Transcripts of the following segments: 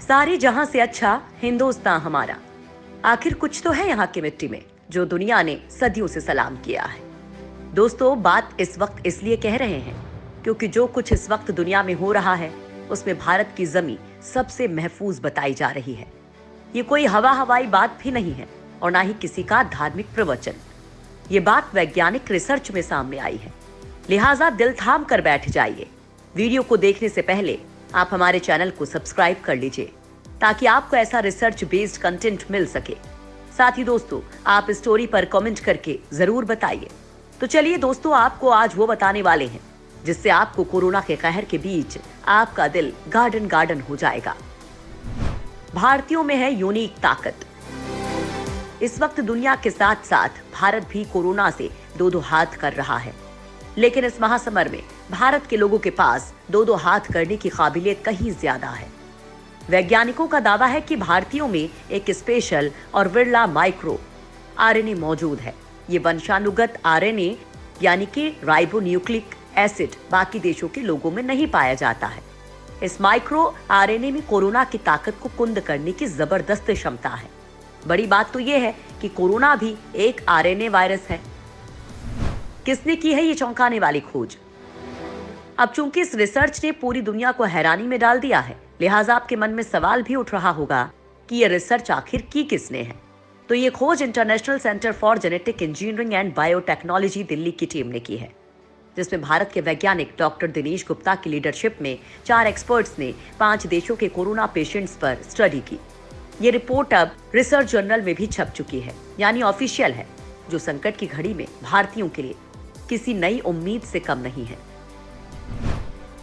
सारे जहां से अच्छा हिंदुस्तान हमारा। आखिर कुछ तो है यहाँ की मिट्टी में जो दुनिया ने सदियों से सलाम किया है। दोस्तों, बात इस वक्त इसलिए कह रहे हैं क्योंकि जो कुछ इस वक्त दुनिया में हो रहा है उसमें भारत की जमीन सबसे महफूज बताई जा रही है। ये कोई हवाई बात भी नहीं है और ना ही किसी का धार्मिक प्रवचन। ये बात वैज्ञानिक रिसर्च में सामने आई है, लिहाजा दिल थाम कर बैठ जाइए। वीडियो को देखने से पहले आप हमारे चैनल को सब्सक्राइब कर लीजिए ताकि आपको ऐसा रिसर्च बेस्ड कंटेंट मिल सके। साथ ही दोस्तों, आप स्टोरी पर कमेंट करके जरूर बताइए। तो चलिए दोस्तों, आपको आज वो बताने वाले हैं जिससे आपको कोरोना के कहर के बीच आपका दिल गार्डन गार्डन हो जाएगा। भारतीयों में है यूनिक ताकत। इस वक्त दुनिया के साथ साथ भारत भी कोरोना से दो हाथ कर रहा है, लेकिन इस महासमर में भारत के लोगों के पास दो हाथ करने की काबिलियत कहीं ज्यादा है। वैज्ञानिकों का दावा है कि भारतीयों में एक स्पेशल और विरला माइक्रो आरएनए मौजूद है। ये वंशानुगत आरएनए यानी कि राइबोन्यूक्लिक एसिड बाकी देशों के लोगों में नहीं पाया जाता है। इस माइक्रो आरएनए में कोरोना की ताकत को कुंद करने की जबरदस्त क्षमता है। बड़ी बात तो यह है कि कोरोना भी एक आरएनए वायरस है। किसने की है ये चौंकाने वाली खोज? अब चूंकि इस रिसर्च ने पूरी दुनिया को हैरानी में डाल दिया है, लिहाजा आपके मन में सवाल भी उठ रहा होगा कि ये रिसर्च आखिर की किसने है। तो ये खोज international centre for genetic engineering and biotechnology Delhi की टीम ने की है, जिसमें भारत के वैज्ञानिक डॉक्टर दिनेश गुप्ता की लीडरशिप में 4 एक्सपर्ट्स ने 5 देशों के कोरोना पेशेंट्स पर स्टडी की। ये रिपोर्ट अब रिसर्च जर्नल में भी छप चुकी है, यानी ऑफिशियल है, जो संकट की घड़ी में भारतीयों के लिए किसी नई उम्मीद से कम नहीं है।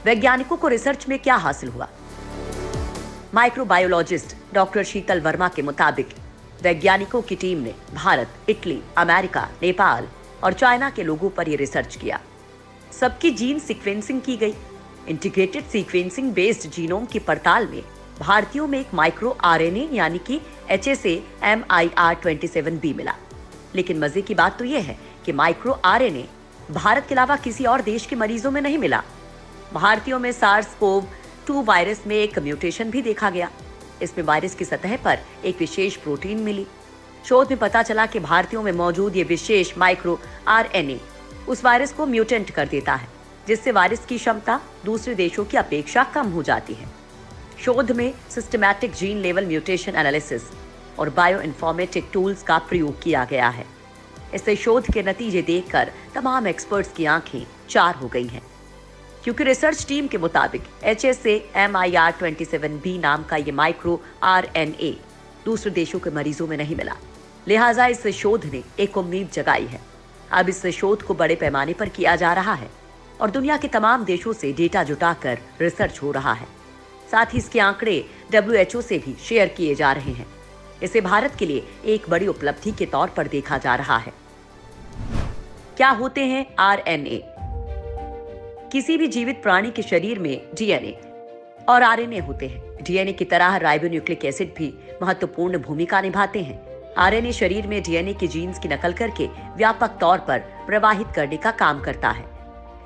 वैज्ञानिकों को रिसर्च में क्या हासिल हुआ? माइक्रोबायोलॉजिस्ट डॉक्टर शीतल वर्मा के मुताबिक वैज्ञानिकों की टीम ने भारत, इटली, अमेरिका, नेपाल और चाइना के लोगों पर यह रिसर्च किया। सबकी जीन सीक्वेंसिंग की गई। इंटीग्रेटेड सीक्वेंसिंग बेस्ड जीनोम की पड़ताल में भारतीयों में एक माइक्रो आरएनए यानी कि HSA-MIR27B मिला। लेकिन मजे की बात तो यह है कि माइक्रो आरएनए भारत के अलावा किसी और देश के मरीजों में नहीं मिला। भारतीयों में SARS-CoV-2 वायरस में एक म्यूटेशन भी देखा गया। इसमें वायरस की सतह पर एक विशेष प्रोटीन मिली। शोध में पता चला कि भारतीयों में मौजूद ये विशेष माइक्रो आरएनए उस वायरस को म्यूटेंट कर देता है, जिससे वायरस की क्षमता दूसरे देशों की अपेक्षा कम हो जाती है। शोध में systematic gene level mutation analysis और बायो इन्फॉर्मेटिक टूल्स का प्रयोग किया गया है। इससे शोध के नतीजे देखकर तमाम एक्सपर्ट्स की आंखें चार हो गई हैं, क्योंकि रिसर्च टीम के मुताबिक HSA-MIR27B नाम का ये माइक्रो आरएनए दूसरे देशों के मरीजों में नहीं मिला। लिहाजा इस शोध ने एक उम्मीद जगाई है। अब इस शोध को बड़े पैमाने पर किया जा रहा है और दुनिया के तमाम देशों से डेटा जुटाकर रिसर्च हो रहा है। साथ ही इसके आंकड़े WHO से भी शेयर किए जा रहे हैं। इसे भारत के लिए एक बड़ी उपलब्धि के तौर पर देखा जा रहा है। क्या होते हैं आरएनए? किसी भी जीवित प्राणी के शरीर में डीएनए और आरएनए होते हैं। डीएनए की तरह राइबोन्यूक्लिक एसिड भी महत्वपूर्ण भूमिका निभाते हैं। आरएनए शरीर में डीएनए की जीन्स की नकल करके व्यापक तौर पर प्रवाहित करने का काम करता है।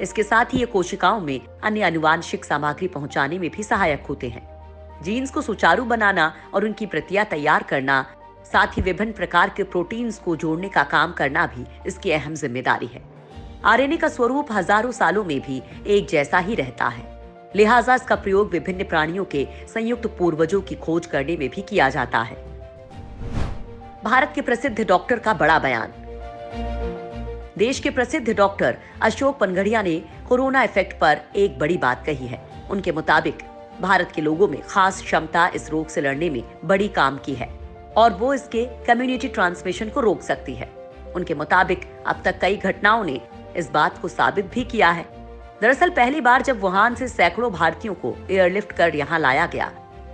इसके साथ ही ये कोशिकाओं में अन्य आनुवांशिक सामग्री पहुंचाने में भी सहायक होते हैं। जीन्स को सुचारू बनाना और उनकी प्रतियां तैयार करना, साथ ही विभिन्न प्रकार के प्रोटीन्स को जोड़ने का काम करना भी इसकी अहम जिम्मेदारी है। आरएनए का स्वरूप हजारों सालों में भी एक जैसा ही रहता है, लिहाजा इसका प्रयोग विभिन्न प्राणियों के संयुक्त पूर्वजों की खोज करने में भी किया जाता है। भारत के प्रसिद्ध डॉक्टर का बड़ा बयान। देश के प्रसिद्ध डॉक्टर अशोक पनगड़िया ने कोरोना इफेक्ट पर एक बड़ी बात कही है। उनके मुताबिक भारत के लोगों में खास क्षमता इस रोग से लड़ने में बड़ी काम की है और वो इसके कम्युनिटी ट्रांसमिशन को रोक सकती है। उनके मुताबिक अब तक कई घटनाओं ने इस बात को साबित भी किया है। दरअसल पहली बार जब वुहान से सैकड़ों भारतीयों को एयरलिफ्ट कर यहाँ लाया गया,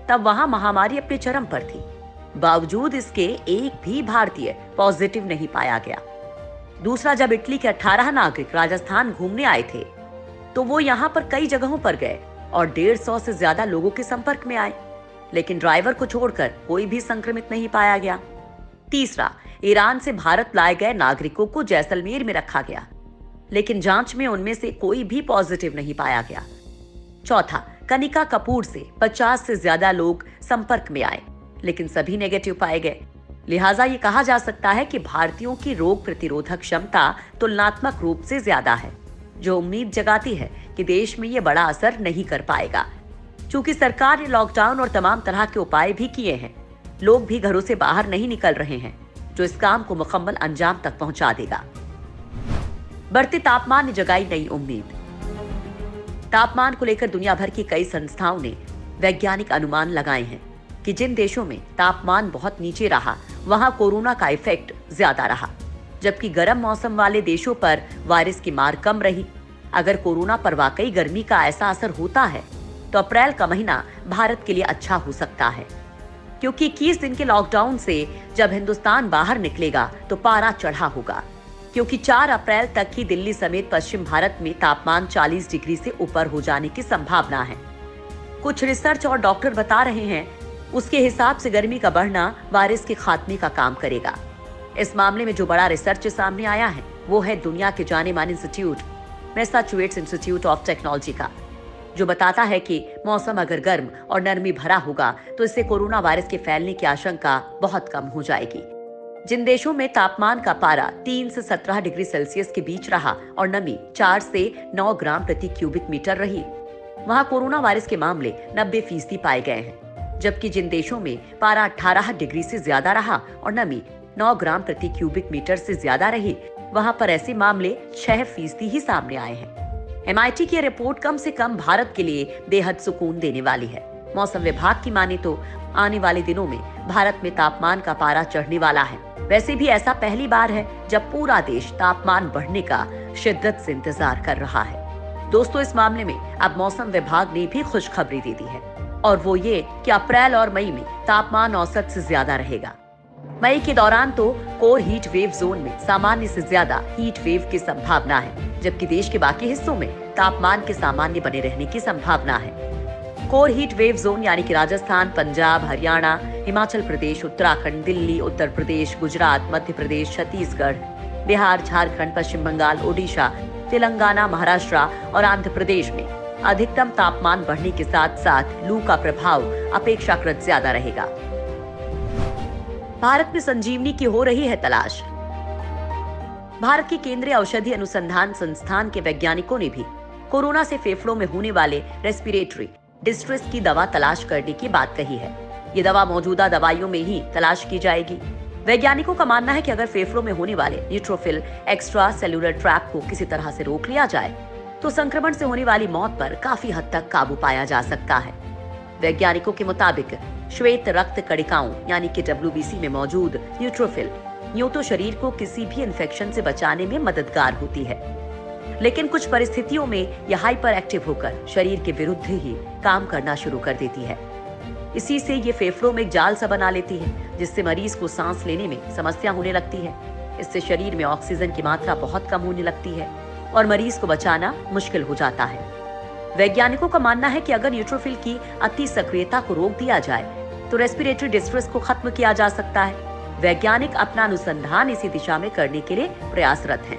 तब वहाँ महामारी अपने चरम पर थी। बावजूद इसके एक भी भारतीय पॉजिटिव नहीं पाया गया। दूसरा, जब इटली के 18 नागरिक राजस्थान घूमने आए थे, तो वो यहाँ पर कई जगहों पर गए और 150 से ज्यादा लोगों के संपर्क में आए, लेकिन ड्राइवर को छोड़कर कोई भी संक्रमित नहीं पाया गया। तीसरा, ईरान से भारत लाए गए नागरिकों को जैसलमेर में रखा गया, लेकिन जांच में उनमें से कोई भी पॉजिटिव नहीं पाया गया। चौथा, कनिका कपूर से 50 से ज्यादा लोग संपर्क में आए, लेकिन सभी नेगेटिव पाए गए। लिहाजा ये कहा जा सकता है कि भारतीयों की रोग प्रतिरोधक क्षमता तुलनात्मक रूप से ज्यादा है, जो उम्मीद जगाती है कि देश में ये बड़ा असर नहीं कर पाएगा। चूंकि सरकार ने लॉकडाउन और तमाम तरह के उपाय भी किए हैं, लोग भी घरों से बाहर नहीं निकल रहे हैं, जो इस काम को मुकम्मल अंजाम तक पहुंचा देगा। बढ़ते तापमान ने जगाई नई उम्मीद। तापमान को लेकर दुनिया भर की कई संस्थाओं ने वैज्ञानिक अनुमान लगाए हैं कि जिन देशों में तापमान बहुत नीचे रहा, वहां कोरोना का इफेक्ट ज्यादा रहा, जबकि गर्म मौसम वाले देशों पर वायरस की मार कम रही। अगर कोरोना पर वाकई गर्मी का ऐसा असर होता है तो अप्रैल का महीना भारत के लिए अच्छा हो सकता है, क्योंकि 21 दिन के लॉकडाउन से जब हिंदुस्तान बाहर निकलेगा तो पारा चढ़ा होगा, क्योंकि 4 अप्रैल तक ही दिल्ली समेत पश्चिम भारत में तापमान 40 डिग्री से ऊपर हो जाने की संभावना है। कुछ रिसर्च और डॉक्टर बता रहे हैं उसके हिसाब से गर्मी का बढ़ना वायरस के खात्मे का काम करेगा। इस मामले में जो बड़ा रिसर्च सामने आया है वो है दुनिया के जाने माने institute Massachusetts institute of technology का, जो बताता है कि मौसम अगर गर्म और नरमी भरा होगा तो इससे कोरोना वायरस के फैलने की आशंका बहुत कम हो जाएगी। जिन देशों में तापमान का पारा 3 से 17 डिग्री सेल्सियस के बीच रहा और नमी 4 से 9 ग्राम प्रति क्यूबिक मीटर रही, वहां कोरोना वायरस के मामले 90% पाए गए हैं, जबकि जिन देशों में पारा 18 डिग्री से ज्यादा रहा और नमी 9 ग्राम प्रति क्यूबिक मीटर से ज्यादा रही, वहां पर ऐसे मामले 6% ही सामने आए हैं। MIT की रिपोर्ट कम से कम भारत के लिए बेहद सुकून देने वाली है। मौसम विभाग की माने तो आने वाले दिनों में भारत में तापमान का पारा चढ़ने वाला है। वैसे भी ऐसा पहली बार है जब पूरा देश तापमान बढ़ने का शिद्दत से इंतजार कर रहा है। दोस्तों, इस मामले में अब मौसम विभाग ने भी खुशखबरी दे दी है, और वो ये कि अप्रैल और मई में तापमान औसत से ज्यादा रहेगा। मई के दौरान तो कोर हीट वेव जोन में सामान्य से ज्यादा हीट वेव की संभावना है, जबकि देश के बाकी हिस्सों में तापमान के सामान्य बने रहने की संभावना है। कोर हीट वेव जोन यानी कि राजस्थान, पंजाब, हरियाणा, हिमाचल प्रदेश, उत्तराखंड, दिल्ली, उत्तर प्रदेश, गुजरात, मध्य प्रदेश, छत्तीसगढ़, बिहार, झारखंड, पश्चिम बंगाल, ओडिशा, तेलंगाना, महाराष्ट्र और आंध्र प्रदेश में अधिकतम तापमान बढ़ने के साथ साथ लू का प्रभाव अपेक्षाकृत ज्यादा रहेगा। भारत में संजीवनी की हो रही है तलाश। भारत के केंद्रीय औषधि अनुसंधान संस्थान के वैज्ञानिकों ने भी कोरोना से फेफड़ों में होने वाले रेस्पिरेटरी डिस्ट्रेस की दवा तलाश करने की बात कही है। ये दवा मौजूदा दवाइयों में ही तलाश की जाएगी। वैज्ञानिकों का मानना है कि अगर फेफड़ों में होने वाले न्यूट्रोफिल एक्स्ट्रा सेलुलर ट्रैप को किसी तरह से रोक लिया जाए तो संक्रमण से होने वाली मौत पर काफी हद तक काबू पाया जा सकता है। वैज्ञानिकों के मुताबिक श्वेत रक्त कणिकाओं यानी कि WBC में मौजूद न्यूट्रोफिल यूं तो शरीर को किसी भी इन्फेक्शन से बचाने में मददगार होती है, लेकिन कुछ परिस्थितियों में यह हाइपर एक्टिव होकर शरीर के विरुद्ध ही काम करना शुरू कर देती है। इसी से ये फेफड़ों में एक जाल सा बना लेती है, जिससे मरीज को सांस लेने में समस्या होने लगती है। इससे शरीर में ऑक्सीजन की मात्रा बहुत कम होने लगती है और मरीज को बचाना मुश्किल हो जाता है। वैज्ञानिकों का मानना है कि अगर न्यूट्रोफिल की अति सक्रियता को रोक दिया जाए तो रेस्पिरेटरी डिस्ट्रेस को खत्म किया जा सकता है। वैज्ञानिक अपना अनुसंधान इसी दिशा में करने के लिए प्रयासरत हैं।